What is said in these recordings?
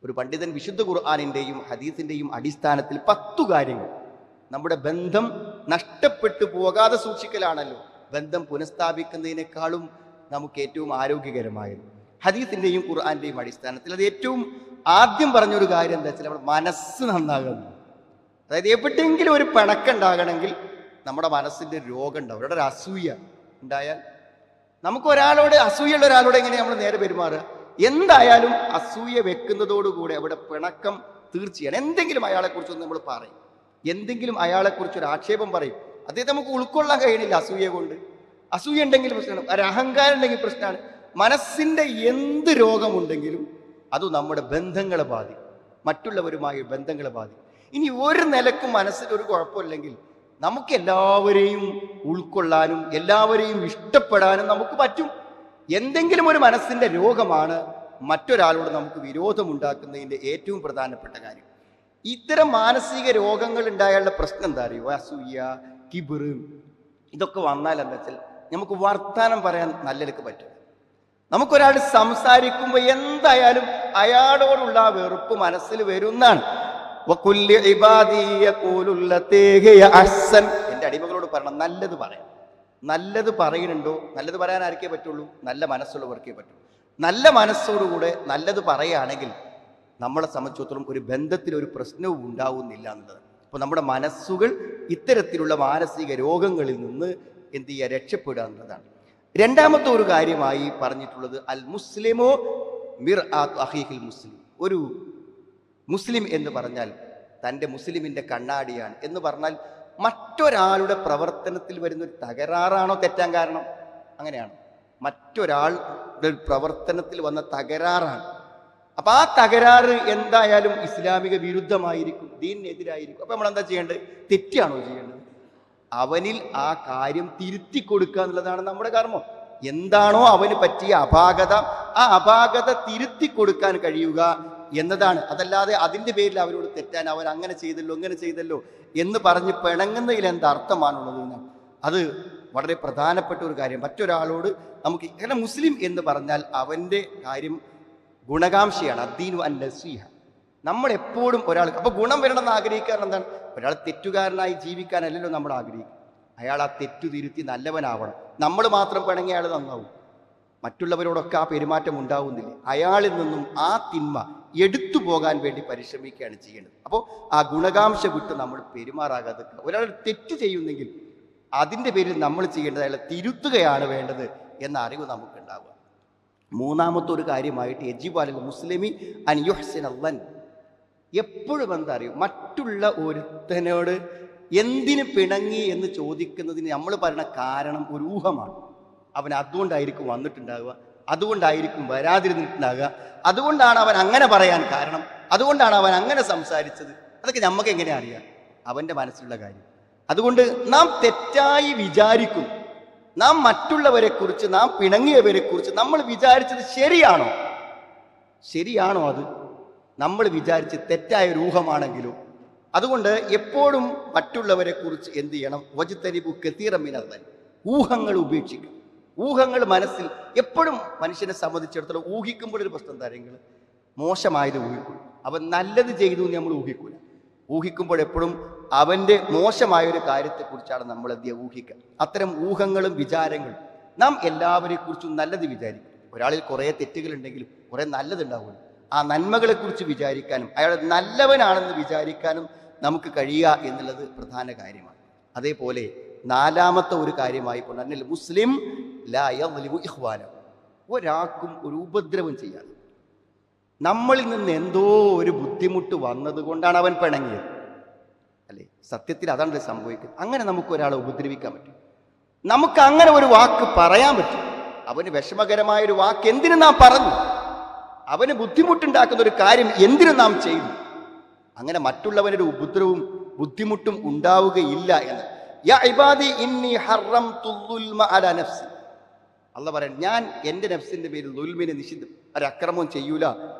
ഒരു പണ്ഡിതൻ വിശുദ്ധ ഖുർആനിൻ്റെയും ഹദീസിൻ്റെയും അടിസ്ഥാനത്തിൽ 10 കാര്യങ്ങൾ നമ്മുടെ ബന്ധം നഷ്ടപ്പെട്ടു പോകാതെ സൂക്ഷിക്കലാണല്ലോ ബന്ധം പുനഃസ്ഥാപിക്കുന്നതിനേക്കാളും നമുക്ക് ഏറ്റവും ആരോഗ്യകരമായത്. ഹദീസിൻ്റെയും ഖുർആന്റെയും അടിസ്ഥാനത്തിൽ അത് ഏറ്റവും ആദ്യം പറഞ്ഞൊരു കാര്യം എന്താ വെച്ചാൽ നമ്മുടെ മനസ്സ് നന്നാകുന്നു. അതായത് എവിടെയെങ്കിലും ഒരു പിണക്കുണ്ടാകണമെങ്കിൽ നമ്മുടെ മനസ്സിൻ്റെ രോഗം ഉണ്ടാവും. അവിടെ ഒരു അസൂയ ഉണ്ടായാൽ നമുക്ക് ഒരാളോട് അസൂയുള്ള ഒരാളോട് എങ്ങനെയാണ് നമ്മൾ നേരെ പെരുമാറുക? എന്തായാലും അസൂയ വെക്കുന്നതോടുകൂടെ അവിടെ പിണക്കം തീർച്ചയാണ്. എന്തെങ്കിലും അയാളെക്കുറിച്ചൊന്ന് നമ്മൾ പറയും, എന്തെങ്കിലും അയാളെക്കുറിച്ചൊരു ആക്ഷേപം പറയും, അദ്ദേഹത്തെ നമുക്ക് ഉൾക്കൊള്ളാൻ കഴിയണില്ല അസൂയ കൊണ്ട്. അസൂയ ഉണ്ടെങ്കിൽ പ്രശ്നമാണ്, ഒരു അഹങ്കാരം ഉണ്ടെങ്കിൽ പ്രശ്നമാണ്. മനസ്സിൻ്റെ എന്ത് രോഗമുണ്ടെങ്കിലും അത് നമ്മുടെ ബന്ധങ്ങളെ ബാധിക്കും, മറ്റുള്ളവരുമായി ബന്ധങ്ങളെ ബാധിക്കും. ഇനി ഒരു നിലക്കും മനസ്സിലൊരു കുഴപ്പമില്ലെങ്കിൽ നമുക്ക് എല്ലാവരെയും ഉൾക്കൊള്ളാനും എല്ലാവരെയും ഇഷ്ടപ്പെടാനും നമുക്ക് പറ്റും. എന്തെങ്കിലും ഒരു മനസ്സിൻ്റെ രോഗമാണ് മറ്റൊരാളോട് നമുക്ക് വിരോധമുണ്ടാക്കുന്നതിൻ്റെ ഏറ്റവും പ്രധാനപ്പെട്ട കാര്യം. ഇത്തരം മാനസിക രോഗങ്ങൾ ഉണ്ടായാലുള്ള പ്രശ്നം എന്താ അറിയോ? അസൂയ, കിബിർ, ഇതൊക്കെ വന്നാൽ എന്താ വെച്ചാൽ നമുക്ക് വർത്താനം പറയാൻ നല്ലതൊക്കെ പറ്റും. നമുക്കൊരാൾ സംസാരിക്കുമ്പോൾ എന്തായാലും അയാളോടുള്ള ആ വെറുപ്പ് മനസ്സിൽ വരുന്നതാണ്. എൻ്റെ അടിമകളോട് പറയണം, നല്ലത് പറയാം. നല്ലത് പറയുന്നുണ്ടോ? നല്ലത് പറയാൻ ആർക്കേ പറ്റുള്ളൂ? നല്ല മനസ്സുള്ളവർക്കേ പറ്റൂ. നല്ല മനസ്സോടുകൂടെ നല്ലത് പറയുകയാണെങ്കിൽ നമ്മളെ സംബന്ധിച്ചിടത്തോളം ഒരു ബന്ധത്തിൽ ഒരു പ്രശ്നവും ഉണ്ടാവുന്നില്ല എന്നുള്ളത്. അപ്പോൾ നമ്മുടെ മനസ്സുകൾ ഇത്തരത്തിലുള്ള മാനസിക രോഗങ്ങളിൽ നിന്ന് എന്ത് ചെയ്യുക? രക്ഷപ്പെടുക എന്നുള്ളതാണ്. രണ്ടാമത്തെ ഒരു കാര്യമായി പറഞ്ഞിട്ടുള്ളത് അൽ മുസ്ലിമോ മിർആത്തു അഖീഹിൽ മുസ്ലിം. ഒരു മുസ്ലിം എന്ന് പറഞ്ഞാൽ തൻ്റെ മുസ്ലിമിൻ്റെ കണ്ണാടിയാണ് എന്ന് പറഞ്ഞാൽ മറ്റൊരാളുടെ പ്രവർത്തനത്തിൽ വരുന്നൊരു തകരാറാണോ തെറ്റാൻ കാരണം? അങ്ങനെയാണ്, മറ്റൊരാളുടെ പ്രവർത്തനത്തിൽ വന്ന തകരാറാണ്. അപ്പം ആ തകരാറ് എന്തായാലും ഇസ്ലാമിക വിരുദ്ധമായിരിക്കും, ദീനിനെതിരായിരിക്കും. അപ്പം നമ്മളെന്താ ചെയ്യേണ്ടത്? തെറ്റാണോ ചെയ്യേണ്ടത്? അവനിൽ ആ കാര്യം തിരുത്തി കൊടുക്കുക എന്നുള്ളതാണ് നമ്മുടെ കർമ്മം. എന്താണോ അവന് പറ്റിയ അപാകത, ആ അപാകത തിരുത്തി കൊടുക്കാൻ കഴിയുക എന്നതാണ്. അതല്ലാതെ അതിൻ്റെ പേരിൽ അവരോട് തെറ്റാൻ, അവൻ അങ്ങനെ ചെയ്തല്ലോ ഇങ്ങനെ ചെയ്തല്ലോ എന്ന് പറഞ്ഞ് പിണങ്ങുന്നതിൽ എന്തർത്ഥമാണുള്ളത്? അത് വളരെ പ്രധാനപ്പെട്ട ഒരു കാര്യം. മറ്റൊരാളോട് നമുക്ക്, കാരണം മുസ്ലിം എന്ന് പറഞ്ഞാൽ അവൻ്റെ കാര്യം ഗുണകാംക്ഷയാണ്. അദ്ദീനു അൻ നസീഹ. നമ്മൾ എപ്പോഴും ഒരാൾ അപ്പോൾ ഗുണം വരണമെന്ന് ആഗ്രഹിക്കാറ് എന്താണ്? ഒരാൾ തെറ്റുകാരനായി ജീവിക്കാനല്ലല്ലോ നമ്മൾ ആഗ്രഹിക്കും. അയാൾ ആ തെറ്റു തിരുത്തി നല്ലവനാവണം. നമ്മൾ മാത്രം പിണങ്ങി അയാൾ നന്നാവും, മറ്റുള്ളവരോടൊക്കെ ആ പെരുമാറ്റം ഉണ്ടാവുന്നില്ലേ? അയാളിൽ നിന്നും ആ തിന്മ എടുത്തു പോകാൻ വേണ്ടി പരിശ്രമിക്കുകയാണ് ചെയ്യേണ്ടത്. അപ്പോൾ ആ ഗുണകാംക്ഷ വിട്ട് നമ്മൾ പെരുമാറാകാതെ, ഒരാൾ തെറ്റ് ചെയ്യുന്നെങ്കിൽ അതിൻ്റെ പേരിൽ നമ്മൾ ചെയ്യേണ്ടത് അയാളെ തിരുത്തുകയാണ് വേണ്ടത് എന്ന അറിവ് നമുക്കുണ്ടാവുക. മൂന്നാമത്തെ ഒരു കാര്യമായിട്ട് യജിബു അലൽ മുസ്ലിമി അൻ യുഹ്സിന അല്ലൻ. എപ്പോഴും എന്താ അറിയും, മറ്റുള്ള ഒരുത്തനോട് എന്തിന് പിണങ്ങി എന്ന് ചോദിക്കുന്നതിന് നമ്മൾ പറയുന്ന കാരണം ഒരു ഊഹമാണ്. അവൻ അതുകൊണ്ടായിരിക്കും വന്നിട്ടുണ്ടാവുക, അതുകൊണ്ടായിരിക്കും വരാതിരുന്നിട്ടുണ്ടാകുക, അതുകൊണ്ടാണ് അവൻ അങ്ങനെ പറയാൻ കാരണം, അതുകൊണ്ടാണ് അവൻ അങ്ങനെ സംസാരിച്ചത്. അതൊക്കെ നമുക്ക് എങ്ങനെ അറിയാം? അവൻ്റെ മനസ്സിലുള്ള കാര്യം. അതുകൊണ്ട് നാം തെറ്റായി വിചാരിക്കും. നാം മറ്റുള്ളവരെ കുറിച്ച്, നാം പിണങ്ങിയവരെ കുറിച്ച് നമ്മൾ വിചാരിച്ചത് ശരിയാണോ? ശരിയാണോ? അത് നമ്മൾ വിചാരിച്ച് തെറ്റായ രൂഹമാണെങ്കിലും. അതുകൊണ്ട് എപ്പോഴും മറ്റുള്ളവരെ കുറിച്ച് എന്ത് ചെയ്യണം? വജ്തനിബു കസീറൻ മിനൽ ഊഹങ്ങൾ ഉപേക്ഷിക്കും. ഊഹങ്ങൾ മനസ്സിൽ എപ്പോഴും മനുഷ്യനെ സംബന്ധിച്ചിടത്തോളം ഊഹിക്കുമ്പോൾ ഒരു പ്രശ്നം തരങ്ങൾ മോശമായത് ഊഹിക്കും. അവൻ നല്ലത് ചെയ്തു എന്ന് നമ്മൾ ഊഹിക്കൂല. ഊഹിക്കുമ്പോൾ എപ്പോഴും അവൻ്റെ മോശമായൊരു കാര്യത്തെക്കുറിച്ചാണ് നമ്മൾ ഊഹിക്കുക. അത്തരം ഊഹങ്ങളും വിചാരങ്ങളും നാം എല്ലാവരെ കുറിച്ചും നല്ലത് വിചാരിക്കും. ഒരാളിൽ കുറേ തെറ്റുകളുണ്ടെങ്കിലും കുറേ നല്ലതുണ്ടാവുമല്ലോ. ആ നന്മകളെക്കുറിച്ച് വിചാരിക്കാനും അയാൾ നല്ലവനാണെന്ന് വിചാരിക്കാനും നമുക്ക് കഴിയുക എന്നുള്ളത് പ്രധാന കാര്യമാണ്. അതേപോലെ നാലാമത്തെ ഒരു കാര്യമായി പറഞ്ഞാൽ മുസ്ലിം ലാ യദ്ലിമു ഇഖ്വാന. ഒരാൾക്കും ഒരു ഉപദ്രവം ചെയ്യാതെ, നമ്മളിൽ നിന്ന് എന്തോ ഒരു ബുദ്ധിമുട്ട് വന്നത് കൊണ്ടാണ് അവൻ പിണങ്ങിയത് അല്ലേ? സത്യത്തിൽ അതാണ് സംഭവിക്കുന്നത്. അങ്ങനെ നമുക്ക് ഒരാളെ ഉപദ്രവിക്കാൻ പറ്റും. നമുക്ക് അങ്ങനെ ഒരു വാക്ക് പറയാൻ പറ്റും. അവന് വിഷമകരമായൊരു വാക്ക് എന്തിനു നാം പറഞ്ഞു? അവന് ബുദ്ധിമുട്ടുണ്ടാക്കുന്ന ഒരു കാര്യം എന്തിനു നാം ചെയ്തു? അങ്ങനെ മറ്റുള്ളവനൊരു ഉപദ്രവവും ബുദ്ധിമുട്ടും ഉണ്ടാവുകയില്ല എന്ന്. യാ ഇബാദി ഇന്നി ഹറംതു ദുൽമ അലാ നഫ്സി. അല്ലാഹു പറയും, ഞാൻ എൻ്റെ നഫ്സിൻ്റെ പേരിൽ ദുൽമിനെ ഒരു അക്രമവും ചെയ്യൂല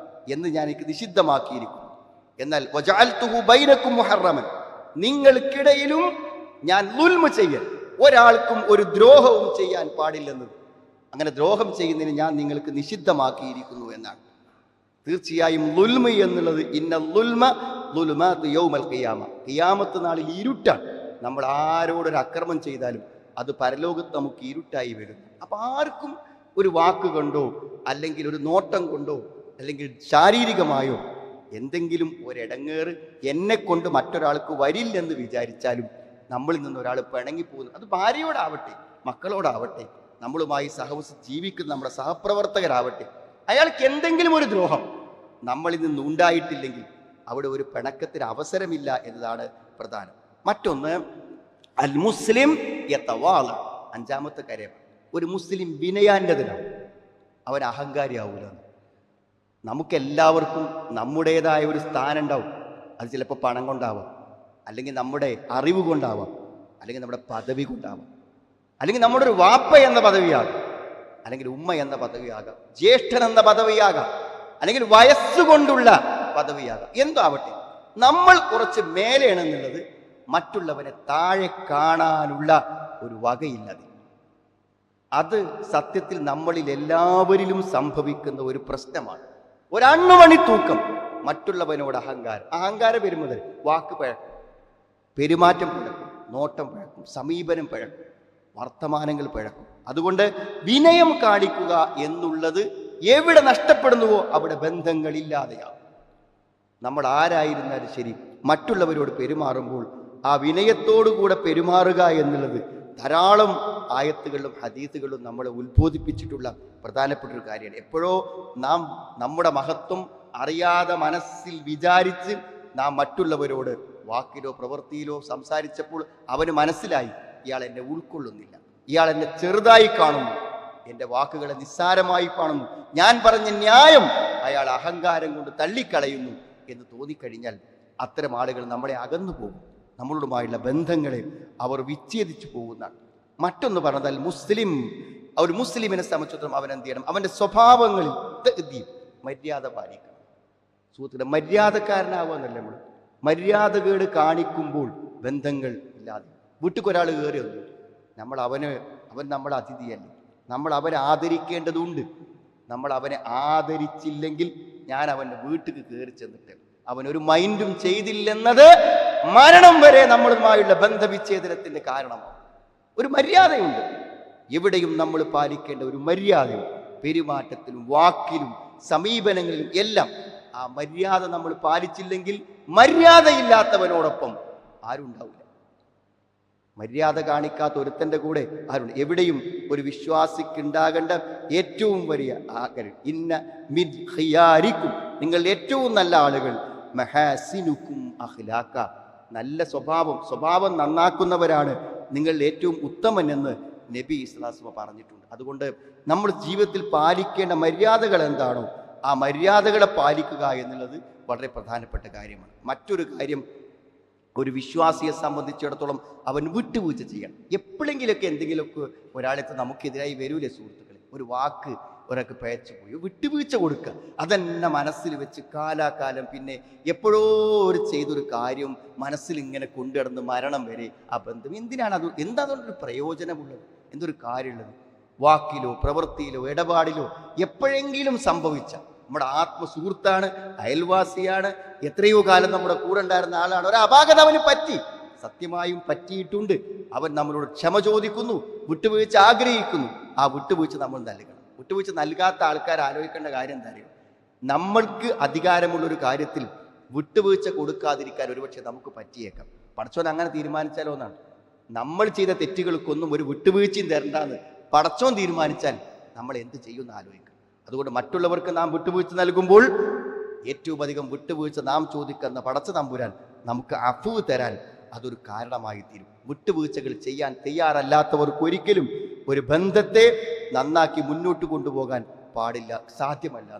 എന്ന് ഞാൻ എനിക്ക് നിഷിദ്ധമാക്കിയിരിക്കുന്നു. എന്നാൽ വജഅൽതുഹു ബൈനകും മുഹറമൻ, നിങ്ങൾക്കിടയിലും ഞാൻ ദുൽമ ചെയ്യാൻ, ഒരാൾക്കും ഒരു ദ്രോഹവും ചെയ്യാൻ പാടില്ലെന്ന്, അങ്ങനെ ദ്രോഹം ചെയ്യുന്നതിന് ഞാൻ നിങ്ങൾക്ക് നിഷിദ്ധമാക്കിയിരിക്കുന്നു എന്നാണ്. തീർച്ചയായും ളുൽമ എന്നുള്ളത് ഇന്ന ളുൽമ ളുലുമാതു യൗമൽ ഖിയാമ, ഖിയാമത്ത് നാളിൽ ഇരുട്ടാണ്. നമ്മൾ ആരോടൊരു അക്രമം ചെയ്താലും അത് പരലോകത്ത് നമുക്ക് ഇരുട്ടായി വരും. അപ്പം ആർക്കും ഒരു വാക്ക് കൊണ്ടോ അല്ലെങ്കിൽ ഒരു നോട്ടം കൊണ്ടോ അല്ലെങ്കിൽ ശാരീരികമായോ എന്തെങ്കിലും ഒരിടങ്ങേറ് എന്നെ കൊണ്ട് മറ്റൊരാൾക്ക് വരില്ലെന്ന് വിചാരിച്ചാലും നമ്മളിൽ നിന്ന് ഒരാൾ പിണങ്ങിപ്പോകുന്നു. അത് ഭാര്യയോടാവട്ടെ, മക്കളോടാവട്ടെ, നമ്മളുമായി സഹവസിച്ച് ജീവിക്കുന്ന നമ്മുടെ സഹപ്രവർത്തകരാവട്ടെ, അയാൾക്ക് എന്തെങ്കിലും ഒരു ദ്രോഹം നമ്മളിൽ നിന്ന് ഉണ്ടായിട്ടില്ലെങ്കിൽ അവിടെ ഒരു പിണക്കത്തിന് അവസരമില്ല എന്നതാണ് പ്രധാനം. മറ്റൊന്ന് അൽ മുസ്ലിം യതവാള, അഞ്ചാമത്തെ കാര്യം, ഒരു മുസ്ലിം വിനയാന്യതനാണ്, അവൻ അഹങ്കാരിയാവൂല. നമുക്കെല്ലാവർക്കും നമ്മുടേതായ ഒരു സ്ഥാനം ഉണ്ടാവും. അത് ചിലപ്പോൾ പണം കൊണ്ടാവാം, അല്ലെങ്കിൽ നമ്മുടെ അറിവ് കൊണ്ടാവാം, അല്ലെങ്കിൽ നമ്മുടെ പദവി കൊണ്ടാവാം, അല്ലെങ്കിൽ നമ്മുടെ ഒരു വാപ്പ എന്ന പദവിയാകാം, അല്ലെങ്കിൽ ഉമ്മ എന്ന പദവിയാകാം, ജ്യേഷ്ഠൻ എന്ന പദവിയാകാം, അല്ലെങ്കിൽ വയസ്സുകൊണ്ടുള്ള പദവിയാകാം. എന്താവട്ടെ, നമ്മൾ കുറച്ച് മേലെയാണെന്നുള്ളത് മറ്റുള്ളവരെ താഴെ കാണാനുള്ള ഒരു വകയില്ലത്. അത് സത്യത്തിൽ നമ്മളിൽ എല്ലാവരിലും സംഭവിക്കുന്ന ഒരു പ്രശ്നമാണ്. ഒരണ്ണുമണി തൂക്കം മറ്റുള്ളവനോട് അഹങ്കാരം വരുമ്പോൾ വാക്ക് പഴക്കും, പെരുമാറ്റം പഴക്കും, നോട്ടം പഴക്കും, സമീപനം പഴക്കും, വർത്തമാനങ്ങൾ പഴക്കും. അതുകൊണ്ട് വിനയം കാണിക്കുക എന്നുള്ളത് എവിടെ നഷ്ടപ്പെടുന്നുവോ അവിടെ ബന്ധങ്ങളില്ലാതെയാവും. നമ്മൾ ആരായിരുന്നാലും ശരി, മറ്റുള്ളവരോട് പെരുമാറുമ്പോൾ ആ വിനയത്തോടുകൂടെ പെരുമാറുക എന്നുള്ളത് ധാരാളം ആയത്തുകളിലും ഹദീസുകളിലും നമ്മളെ ഉത്ബോധിപ്പിച്ചിട്ടുള്ള പ്രധാനപ്പെട്ട ഒരു കാര്യമാണ്. എപ്പോഴോ നാം നമ്മുടെ മഹത്വം അറിയാതെ മനസ്സിൽ വിചാരിച്ച് നാം മറ്റുള്ളവരോട് വാക്കിലോ പ്രവൃത്തിയിലോ സംസാരിച്ചപ്പോൾ അവന് മനസ്സിലായി, ഇയാൾ എന്നെ ഉൾക്കൊള്ളുന്നില്ല, ഇയാൾ എന്നെ ചെറുതായി കാണുന്നു, എൻ്റെ വാക്കുകളെ നിസ്സാരമായി കാണുന്നു, ഞാൻ പറഞ്ഞ ന്യായം അയാൾ അഹങ്കാരം കൊണ്ട് തള്ളിക്കളയുന്നു എന്ന് തോന്നിക്കഴിഞ്ഞാൽ അത്തരം ആളുകൾ നമ്മളെ അകന്നു പോകും, നമ്മളോടുമായുള്ള ബന്ധങ്ങളെ അവർ വിച്ഛേദിച്ചു പോകുന്നതാണ്. മറ്റൊന്ന് പറഞ്ഞാൽ മുസ്ലിം, ഒരു മുസ്ലിമിനെ സംബന്ധിച്ചിടത്തോളം അവൻ എന്ത് ചെയ്യണം? അവൻ്റെ സ്വഭാവങ്ങളിൽ മര്യാദ പാലിക്കണം. സുഹൃത്തുക്കളെ, മര്യാദക്കാരനാവുക എന്നല്ല, നമ്മൾ മര്യാദകേട് കാണിക്കുമ്പോൾ ബന്ധങ്ങൾ ഇല്ലാതെ. വീട്ടിലൊരാൾ കയറി വന്നു, അവൻ നമ്മുടെ അതിഥിയല്ലേ, നമ്മൾ അവനെ ആദരിക്കേണ്ടതുണ്ട്. നമ്മൾ അവനെ ആദരിച്ചില്ലെങ്കിൽ ഞാൻ അവൻ്റെ വീട്ടിൽ കയറി ചെന്നിട്ട് അവനൊരു മൈൻഡും ചെയ്തില്ലെന്നത് മരണം വരെ നമ്മളുമായുള്ള ബന്ധവിച്ഛേദനത്തിന്റെ കാരണമാണ്. ഒരു മര്യാദയുണ്ട്, എവിടെയും നമ്മൾ പാലിക്കേണ്ട ഒരു മര്യാദയും, പെരുമാറ്റത്തിലും വാക്കിലും സമീപനങ്ങളിലും എല്ലാം. ആ മര്യാദ നമ്മൾ പാലിച്ചില്ലെങ്കിൽ മര്യാദയില്ലാത്തവനോടൊപ്പം ആരുണ്ടാവില്ല. മര്യാദ കാണിക്കാത്ത ഒരുത്തൻ്റെ കൂടെ ആരുണ്ട്? എവിടെയും ഒരു വിശ്വാസിക്കുണ്ടാകേണ്ട ഏറ്റവും വലിയ ആഗ്രഹം, ഇന്ന മിൻ ഖിയാരിക്കും, നിങ്ങൾ ഏറ്റവും നല്ല ആളുകൾ, മഹാസിനുക്കും അഖ്ലാഖ, നല്ല സ്വഭാവം നന്നാക്കുന്നവരാണ് നിങ്ങൾ ഏറ്റവും ഉത്തമൻ എന്ന് നബി ഇസ്ലാസ്മ പറഞ്ഞിട്ടുണ്ട്. അതുകൊണ്ട് നമ്മൾ ജീവിതത്തിൽ പാലിക്കേണ്ട മര്യാദകൾ എന്താണോ ആ മര്യാദകളെ പാലിക്കുക എന്നുള്ളത് വളരെ പ്രധാനപ്പെട്ട കാര്യമാണ്. മറ്റൊരു കാര്യം, ഒരു വിശ്വാസിയെ സംബന്ധിച്ചിടത്തോളം അവൻ വിട്ടുവീഴ്ച ചെയ്യണം. എപ്പോഴെങ്കിലൊക്കെ എന്തെങ്കിലുമൊക്കെ ഒരാളെത്ത് നമുക്കെതിരായി വരൂലേ സുഹൃത്തുക്കളെ, ഒരു വാക്ക് ഒരാൾക്ക് പയച്ചു പോയി, വിട്ടുവീഴ്ച കൊടുക്കുക. അതെന്നെ മനസ്സിൽ വെച്ച് കാലാകാലം പിന്നെ എപ്പോഴോ ചെയ്തൊരു കാര്യം മനസ്സിൽ ഇങ്ങനെ കൊണ്ടുനടന്ന് മരണം വരെ ആ ബന്ധം എന്തിനാണ് അത്? എന്താ അതുകൊണ്ടൊരു പ്രയോജനമുള്ളത്? എന്തൊരു കാര്യമുള്ളത്? വാക്കിലോ പ്രവൃത്തിയിലോ ഇടപാടിലോ എപ്പോഴെങ്കിലും സംഭവിച്ച നമ്മുടെ ആത്മസുഹൃത്താണ്, അയൽവാസിയാണ്, എത്രയോ കാലം നമ്മുടെ കൂടെ ഉണ്ടായിരുന്ന ആളാണ്, ഒരു അപാകത അവന് പറ്റി, സത്യമായും പറ്റിയിട്ടുണ്ട്. അവൻ നമ്മളോട് ക്ഷമ ചോദിക്കുന്നു, വിട്ടുവീഴ്ച ആഗ്രഹിക്കുന്നു. ആ വിട്ടുവീഴ്ച നമ്മൾ നൽകണം. വിട്ടുവീഴ്ച നൽകാത്ത ആൾക്കാർ ആലോചിക്കേണ്ട കാര്യം എന്താ അറിയോ? നമ്മൾക്ക് അധികാരമുള്ളൊരു കാര്യത്തിൽ വിട്ടുവീഴ്ച കൊടുക്കാതിരിക്കാൻ ഒരുപക്ഷെ നമുക്ക് പറ്റിയേക്കാം. പടച്ചോൻ അങ്ങനെ തീരുമാനിച്ചാലോ എന്നാണ്. നമ്മൾ ചെയ്ത തെറ്റുകൾക്കൊന്നും ഒരു വിട്ടുവീഴ്ചയും തരണ്ടെന്ന് പടച്ചോൻ തീരുമാനിച്ചാൽ നമ്മൾ എന്ത് ചെയ്യുമെന്ന് ആലോചിക്കാം. അതുകൊണ്ട് മറ്റുള്ളവർക്ക് നാം വിട്ടുവീഴ്ച നൽകുമ്പോൾ ഏറ്റവും അധികം വിട്ടുവീഴ്ച നാം ചോദിക്കുന്ന പടച്ച തമ്പുരാൻ നമുക്ക് അഫ്വ് തരാൻ അതൊരു കാരണമായി തീരും. വിട്ടുവീഴ്ചകൾ ചെയ്യാൻ തയ്യാറല്ലാത്തവർക്ക് ഒരിക്കലും ഒരു ബന്ധത്തെ നന്നാക്കി മുന്നോട്ട് കൊണ്ടുപോകാൻ പാടില്ല, സാധ്യമല്ല.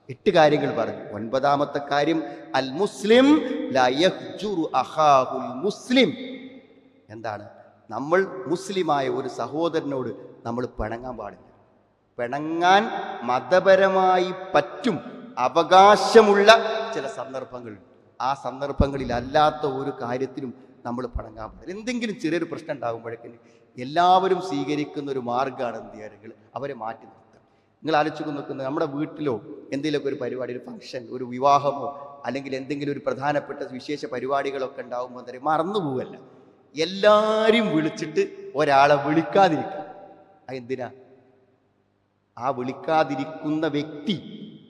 8 കാര്യങ്ങൾ പറഞ്ഞു. 9ാമത്തെ കാര്യം, അൽ മുസ്ലിം ലാ യഹ്ജുറു അഖാഹുൽ മുസ്ലിം. എന്താണ്? നമ്മൾ മുസ്ലിമായ ഒരു സഹോദരനോട് നമ്മൾ പിണങ്ങാൻ പാടില്ല. പിണങ്ങാൻ മതപരമായി പറ്റും, അവകാശമുള്ള ചില സന്ദർഭങ്ങൾ. ആ സന്ദർഭങ്ങളിൽ അല്ലാത്ത ഒരു കാര്യത്തിലും നമ്മൾ പിണങ്ങാൻ പാടില്ല. എന്തെങ്കിലും ചെറിയൊരു പ്രശ്നം ഉണ്ടാകുമ്പോഴേക്കും എല്ലാവരും സ്വീകരിക്കുന്ന ഒരു മാർഗ്ഗമാണ് എന്ത് ചെയ്യുക? അവരെ മാറ്റി നിർത്തുക. നിങ്ങൾ ആലോചിച്ച് നോക്കുന്നത് നമ്മുടെ വീട്ടിലോ എന്തെങ്കിലുമൊക്കെ ഒരു പരിപാടി, ഒരു ഫംഗ്ഷൻ, ഒരു വിവാഹമോ അല്ലെങ്കിൽ എന്തെങ്കിലും ഒരു പ്രധാനപ്പെട്ട വിശേഷ പരിപാടികളൊക്കെ ഉണ്ടാകുമ്പോൾ എന്തായാലും മറന്നു പോവല്ല, എല്ലാവരും വിളിച്ചിട്ട് ഒരാളെ വിളിക്കാതിരിക്കുക. അതെന്തിനാ? ആ വിളിക്കാതിരിക്കുന്ന വ്യക്തി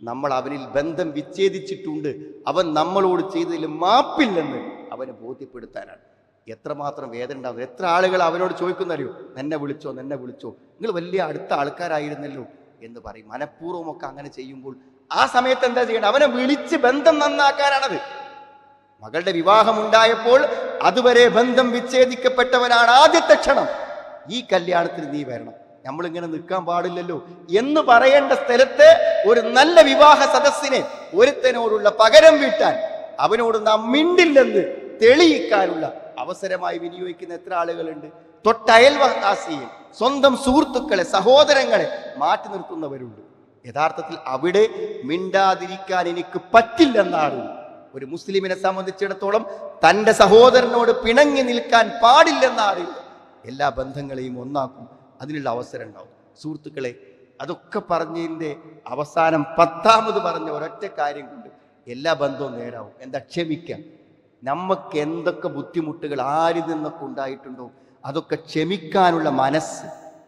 നമ്മൾ അവനിൽ ബന്ധം വിച്ഛേദിച്ചിട്ടുണ്ട്, അവൻ നമ്മളോട് ചെയ്തതിൽ മാപ്പില്ലെന്ന് അവനെ ബോധ്യപ്പെടുത്താനാണ്. എത്രമാത്രം വേദന ഉണ്ടാവും. എത്ര ആളുകൾ അവനോട് ചോദിക്കുന്നറിയോ, എന്നെ വിളിച്ചോ, എന്നെ വിളിച്ചോ, നിങ്ങൾ വലിയ അടുത്ത ആൾക്കാരായിരുന്നല്ലോ എന്ന് പറയും. മനഃപൂർവ്വമൊക്കെ അങ്ങനെ ചെയ്യുമ്പോൾ ആ സമയത്ത് എന്താ ചെയ്യേണ്ടത്? അവനെ വിളിച്ച് ബന്ധം നന്നാക്കാനാണത്. മകളുടെ വിവാഹം ഉണ്ടായപ്പോൾ അതുവരെ ബന്ധം വിച്ഛേദിക്കപ്പെട്ടവനാണ് ആദ്യത്തെ ക്ഷണം, ഈ കല്യാണത്തിന് നീ വരണം, നമ്മളിങ്ങനെ നിൽക്കാൻ പാടില്ലല്ലോ എന്ന് പറയേണ്ട സ്ഥലത്ത് ഒരു നല്ല വിവാഹ സദസ്സിനെ ഒരുത്തനോടുള്ള പകരം വീട്ടാൻ, അവനോട് നാം മിണ്ടില്ലെന്ന് തെളിയിക്കാനുള്ള അവസരമായി വിനിയോഗിക്കുന്ന എത്ര ആളുകളുണ്ട്. തൊട്ടയൽവാസിയെ, സ്വന്തം സുഹൃത്തുക്കളെ, സഹോദരങ്ങളെ മാറ്റി നിർത്തുന്നവരുണ്ട്. യഥാർത്ഥത്തിൽ അവിടെ മിണ്ടാതിരിക്കാൻ എനിക്ക് പറ്റില്ലെന്നാണ്. ഒരു മുസ്ലിമിനെ സംബന്ധിച്ചിടത്തോളം തൻ്റെ സഹോദരനോട് പിണങ്ങി നിൽക്കാൻ പാടില്ലെന്നാണ്. എല്ലാ ബന്ധങ്ങളെയും ഒന്നാക്കും, അതിനുള്ള അവസരം ഉണ്ടാവും. സുഹൃത്തുക്കളെ, അതൊക്കെ പറഞ്ഞതിൻ്റെ അവസാനം 10ാമത് പറഞ്ഞ ഒരൊറ്റ കാര്യം കൊണ്ട് എല്ലാ ബന്ധവും നേരാവും. എന്താ? ക്ഷമിക്കാം. നമുക്ക് എന്തൊക്കെ ബുദ്ധിമുട്ടുകൾ ആരിൽ നിന്നൊക്കെ ഉണ്ടായിട്ടുണ്ടോ അതൊക്കെ ക്ഷമിക്കാനുള്ള മനസ്സ്,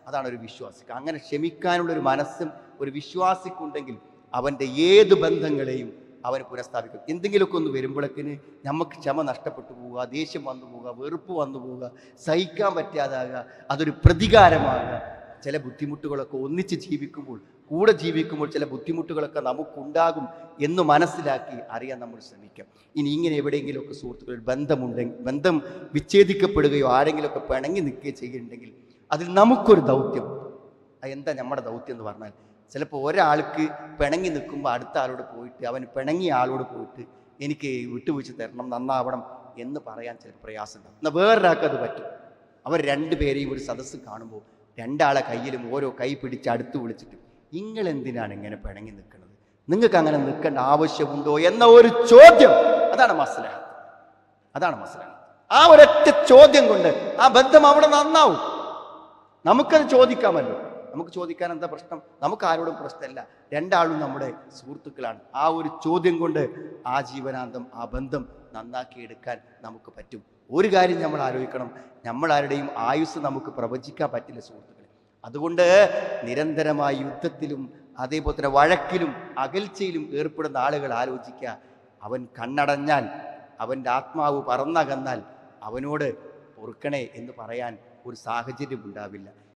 അതാണ് ഒരു വിശ്വാസിക്ക്. അങ്ങനെ ക്ഷമിക്കാനുള്ള ഒരു മനസ്സും ഒരു വിശ്വാസിക്കുണ്ടെങ്കിൽ അവൻ്റെ ഏത് ബന്ധങ്ങളെയും അവൻ പുനഃസ്ഥാപിക്കും. എന്തെങ്കിലുമൊക്കെ ഒന്ന് വരുമ്പോഴേക്കിന് നമുക്ക് ക്ഷമ നഷ്ടപ്പെട്ടു പോവുക, ദേഷ്യം വന്നു പോവുക, വെറുപ്പ് വന്നു പോവുക, സഹിക്കാൻ പറ്റാതാകുക, അതൊരു പ്രതികാരമാകുക. ചില ബുദ്ധിമുട്ടുകളൊക്കെ ഒന്നിച്ച് ജീവിക്കുമ്പോൾ, കൂടെ ജീവിക്കുമ്പോൾ ചില ബുദ്ധിമുട്ടുകളൊക്കെ നമുക്കുണ്ടാകും എന്ന് മനസ്സിലാക്കി അറിയാൻ നമ്മൾ ശ്രമിക്കാം. ഇനി ഇങ്ങനെ എവിടെയെങ്കിലുമൊക്കെ സുഹൃത്തുക്കൾ ബന്ധമുണ്ടെങ്കിൽ, ബന്ധം വിച്ഛേദിക്കപ്പെടുകയോ ആരെങ്കിലുമൊക്കെ പിണങ്ങി നിൽക്കുകയോ ചെയ്യുന്നുണ്ടെങ്കിൽ അതിൽ നമുക്കൊരു ദൗത്യം. എന്താ നമ്മുടെ ദൗത്യം എന്ന് പറഞ്ഞാൽ, ചിലപ്പോൾ ഒരാൾക്ക് പിണങ്ങി നിൽക്കുമ്പോൾ അടുത്ത ആളോട് പോയിട്ട്, അവൻ പിണങ്ങിയ ആളോട് പോയിട്ട് എനിക്ക് വിട്ടുവീഴ്ച തരണം, നന്നാവണം എന്ന് പറയാൻ ചില പ്രയാസം ഉണ്ടാകും. എന്നാൽ വേറൊരാൾക്ക് അത് പറ്റും. അവർ രണ്ടുപേരെയും ഒരു സദസ്സ് കാണുമ്പോൾ രണ്ടാളെ കയ്യിലും ഓരോ കൈ പിടിച്ച് അടുത്ത് വിളിച്ചിട്ട്, നിങ്ങൾ എന്തിനാണ് ഇങ്ങനെ പിണങ്ങി നിൽക്കുന്നത്, നിങ്ങൾക്ക് അങ്ങനെ നിൽക്കേണ്ട ആവശ്യമുണ്ടോ എന്ന ഒരു ചോദ്യം. അതാണ് മസ്ലഹത്ത്, അതാണ് മസ്ലഹത്ത്. ആ ഒരൊറ്റ ചോദ്യം കൊണ്ട് ആ ബന്ധം അവിടെ നന്നാവും. നമുക്കത് ചോദിക്കാമല്ലോ. നമുക്ക് ചോദിക്കാൻ എന്താ പ്രശ്നം? നമുക്ക് ആരോടും പ്രശ്നമില്ല, രണ്ടാളും നമ്മുടെ സുഹൃത്തുക്കളാണ്. ആ ഒരു ചോദ്യം കൊണ്ട് ആ ജീവനാന്തം ആ ബന്ധം നന്നാക്കിയെടുക്കാൻ നമുക്ക് പറ്റും. ഒരു കാര്യം നമ്മൾ ആലോചിക്കണം, നമ്മളാരുടെയും ആയുസ് നമുക്ക് പ്രവചിക്കാൻ പറ്റില്ല സുഹൃത്തുക്കളെ. അതുകൊണ്ട് നിരന്തരമായ യുദ്ധത്തിലും അതേപോലെ തന്നെ വഴക്കിലും അകൽച്ചയിലും ഏർപ്പെടുന്ന ആളുകൾ ആലോചിക്കുക, അവൻ കണ്ണടഞ്ഞാൽ, അവൻ്റെ ആത്മാവ് പറന്നകന്നാൽ അവനോട് പൊറുക്കണേ എന്ന് പറയാൻ ഒരു സാഹചര്യം ഉണ്ടാവില്ല.